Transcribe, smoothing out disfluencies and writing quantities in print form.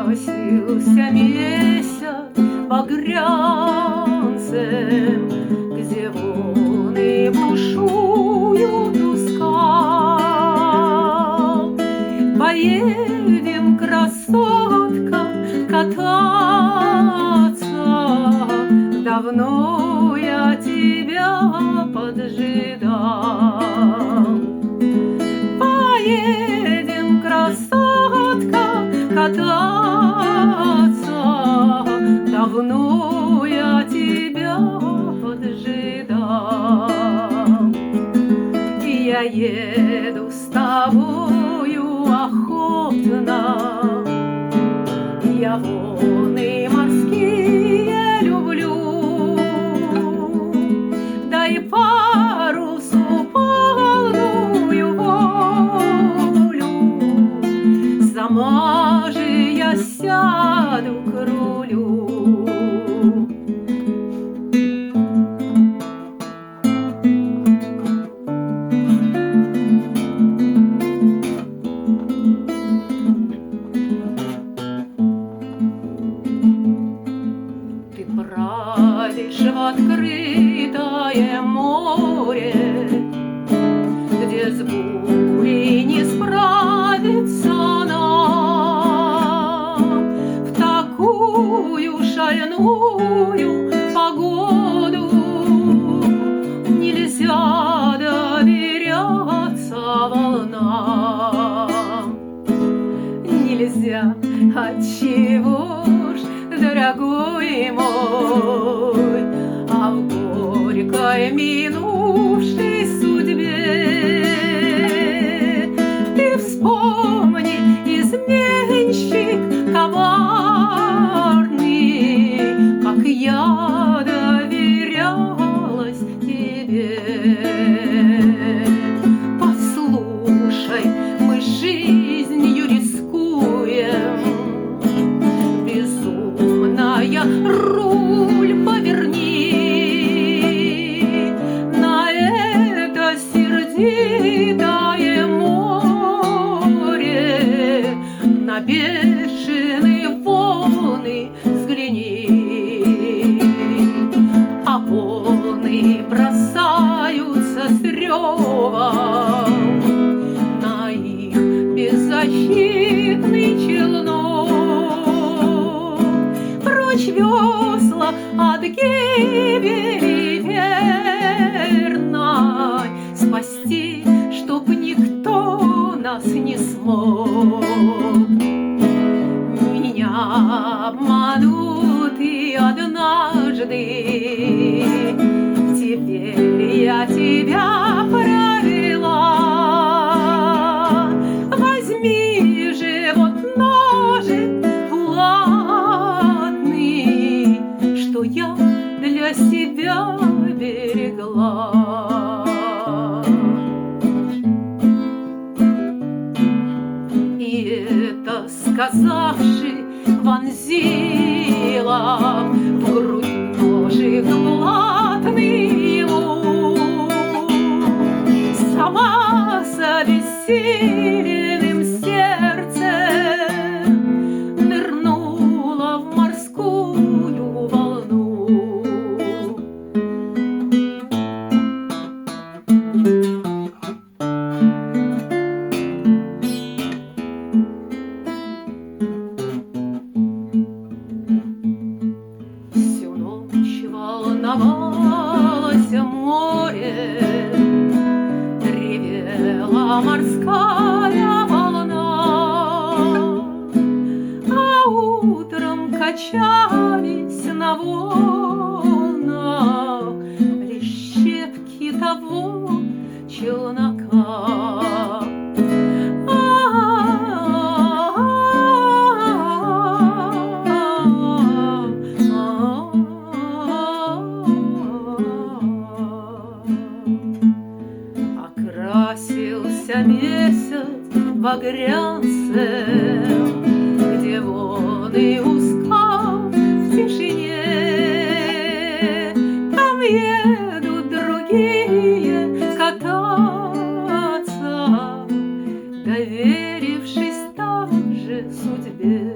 Красился месяц багрянцем, где волны бушуют у скал. Поедем, красотка, кататься, давно я тебя поджидал. Поедем, красотка, кататься, давно я тебя поджидал. Я еду с тобою охотно, я волны морские люблю, да и парусу полную волю. Сама же я сяду к рулю. Ты правишь в открытое море, где с бурей не справится нам. В такую шальную погоду нельзя доверяться волнам. Нельзя, отчего ж, дорогой мой, а в горькой минувшей судьбе ты вспомни, изменщик коварный, как я доверялась тебе. Послушай, мы жизнью рискуем, безумная, руль поверни на это сердитое море, на бешеные волны взгляни, а волны бросаются с ревом на их беззащитный челнок. Прочь весла от гибели верной, спасти, чтоб никто нас не смог. Меня обманут и однажды, теперь я тебя провела. Возьми же вот ножик ладный, что я для себя берегла. И это сказавши, вонзила в грудь ножик блатный лук. Сама с обессиленным сердцем нырнула в морскую волну. Всю ночь волновалось море, ревела морская волна, а утром качались на волнах лишь щепки того челнока. багрянцем, где воды ускал в тишине. Там едут другие кататься, доверившись также судьбе.